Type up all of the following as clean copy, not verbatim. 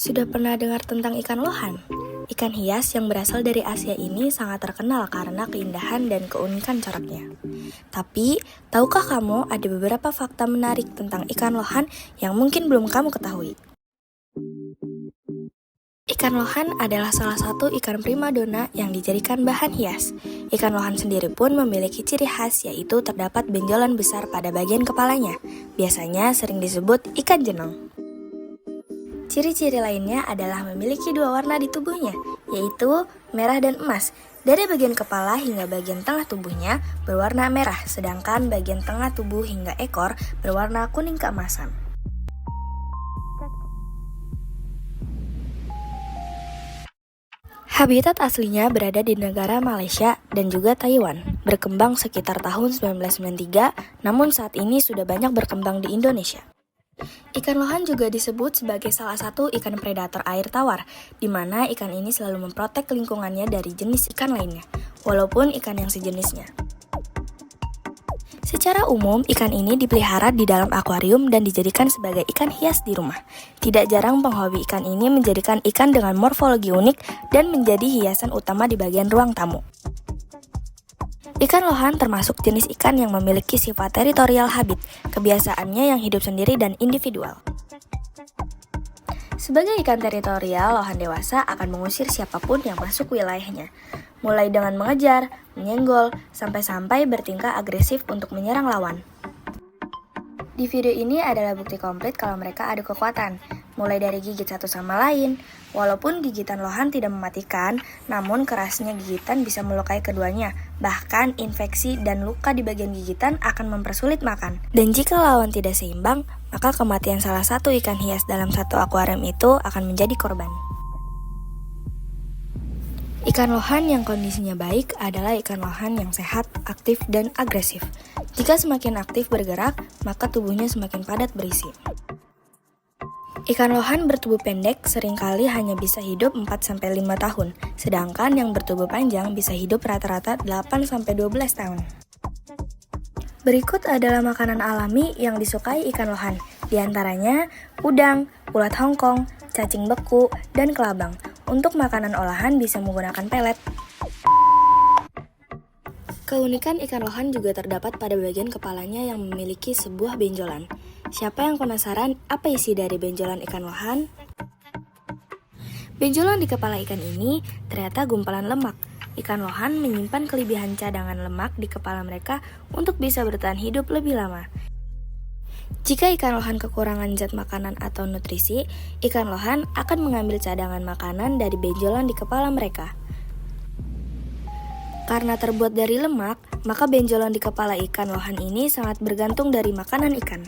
Sudah pernah dengar tentang ikan lohan? Ikan hias yang berasal dari Asia ini sangat terkenal karena keindahan dan keunikan coraknya. Tapi, tahukah kamu ada beberapa fakta menarik tentang ikan lohan yang mungkin belum kamu ketahui? Ikan lohan adalah salah satu ikan primadona yang dijadikan bahan hias. Ikan lohan sendiri pun memiliki ciri khas, yaitu terdapat benjolan besar pada bagian kepalanya. Biasanya sering disebut ikan jenong. Ciri-ciri lainnya adalah memiliki dua warna di tubuhnya, yaitu merah dan emas. Dari bagian kepala hingga bagian tengah tubuhnya berwarna merah, sedangkan bagian tengah tubuh hingga ekor berwarna kuning keemasan. Habitat aslinya berada di negara Malaysia dan juga Taiwan, berkembang sekitar tahun 1993, namun saat ini sudah banyak berkembang di Indonesia. Ikan lohan juga disebut sebagai salah satu ikan predator air tawar, di mana ikan ini selalu memprotek lingkungannya dari jenis ikan lainnya, walaupun ikan yang sejenisnya. Secara umum, ikan ini dipelihara di dalam akuarium dan dijadikan sebagai ikan hias di rumah. Tidak jarang penghobi ikan ini menjadikan ikan dengan morfologi unik dan menjadi hiasan utama di bagian ruang tamu. Ikan lohan termasuk jenis ikan yang memiliki sifat teritorial habit, kebiasaannya yang hidup sendiri dan individual. Sebagai ikan teritorial, lohan dewasa akan mengusir siapapun yang masuk wilayahnya, mulai dengan mengejar, menyenggol, sampai-sampai bertingkah agresif untuk menyerang lawan. Di video ini adalah bukti komplit kalau mereka adu kekuatan, mulai dari gigit satu sama lain. Walaupun gigitan lohan tidak mematikan, namun kerasnya gigitan bisa melukai keduanya. Bahkan infeksi dan luka di bagian gigitan akan mempersulit makan. Dan jika lawan tidak seimbang, maka kematian salah satu ikan hias dalam satu akuarium itu akan menjadi korban. Ikan lohan yang kondisinya baik adalah ikan lohan yang sehat, aktif, dan agresif. Jika semakin aktif bergerak, maka tubuhnya semakin padat berisi. Ikan lohan bertubuh pendek seringkali hanya bisa hidup 4-5 tahun, sedangkan yang bertubuh panjang bisa hidup rata-rata 8-12 tahun. Berikut adalah makanan alami yang disukai ikan lohan, di antaranya udang, ulat Hongkong, cacing beku, dan kelabang. Untuk makanan olahan bisa menggunakan pelet. Keunikan ikan lohan juga terdapat pada bagian kepalanya yang memiliki sebuah benjolan. Siapa yang penasaran apa isi dari benjolan ikan lohan? Benjolan di kepala ikan ini ternyata gumpalan lemak. Ikan lohan menyimpan kelebihan cadangan lemak di kepala mereka untuk bisa bertahan hidup lebih lama. Jika ikan lohan kekurangan zat makanan atau nutrisi, ikan lohan akan mengambil cadangan makanan dari benjolan di kepala mereka. Karena terbuat dari lemak, maka benjolan di kepala ikan lohan ini sangat bergantung dari makanan ikan.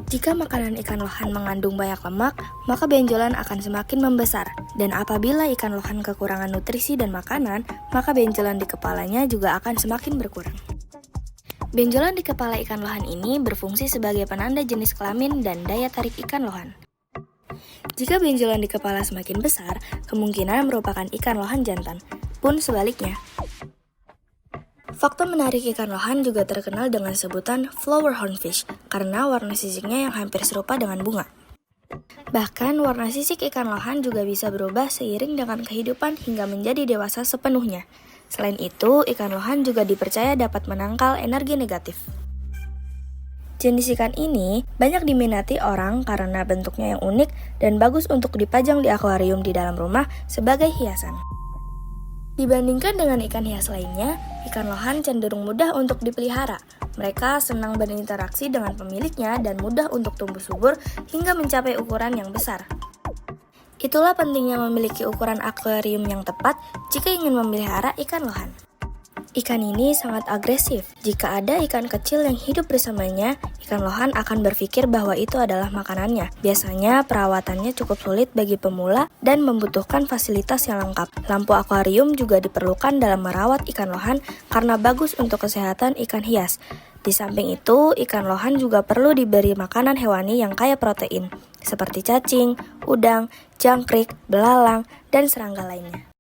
Jika makanan ikan lohan mengandung banyak lemak, maka benjolan akan semakin membesar. Dan apabila ikan lohan kekurangan nutrisi dan makanan, maka benjolan di kepalanya juga akan semakin berkurang. Benjolan di kepala ikan lohan ini berfungsi sebagai penanda jenis kelamin dan daya tarik ikan lohan. Jika benjolan di kepala semakin besar, kemungkinan merupakan ikan lohan jantan, pun sebaliknya. Fakta menarik ikan lohan juga terkenal dengan sebutan flower hornfish karena warna sisiknya yang hampir serupa dengan bunga. Bahkan warna sisik ikan lohan juga bisa berubah seiring dengan kehidupan hingga menjadi dewasa sepenuhnya. Selain itu, ikan lohan juga dipercaya dapat menangkal energi negatif. Jenis ikan ini banyak diminati orang karena bentuknya yang unik dan bagus untuk dipajang di akuarium di dalam rumah sebagai hiasan. Dibandingkan dengan ikan hias lainnya, ikan lohan cenderung mudah untuk dipelihara. Mereka senang berinteraksi dengan pemiliknya dan mudah untuk tumbuh subur hingga mencapai ukuran yang besar. Itulah pentingnya memiliki ukuran akuarium yang tepat jika ingin memelihara ikan lohan. Ikan ini sangat agresif. Jika ada ikan kecil yang hidup bersamanya, ikan lohan akan berpikir bahwa itu adalah makanannya. Biasanya perawatannya cukup sulit bagi pemula dan membutuhkan fasilitas yang lengkap. Lampu akuarium juga diperlukan dalam merawat ikan lohan karena bagus untuk kesehatan ikan hias. Di samping itu, ikan lohan juga perlu diberi makanan hewani yang kaya protein, seperti cacing, udang, jangkrik, belalang, dan serangga lainnya.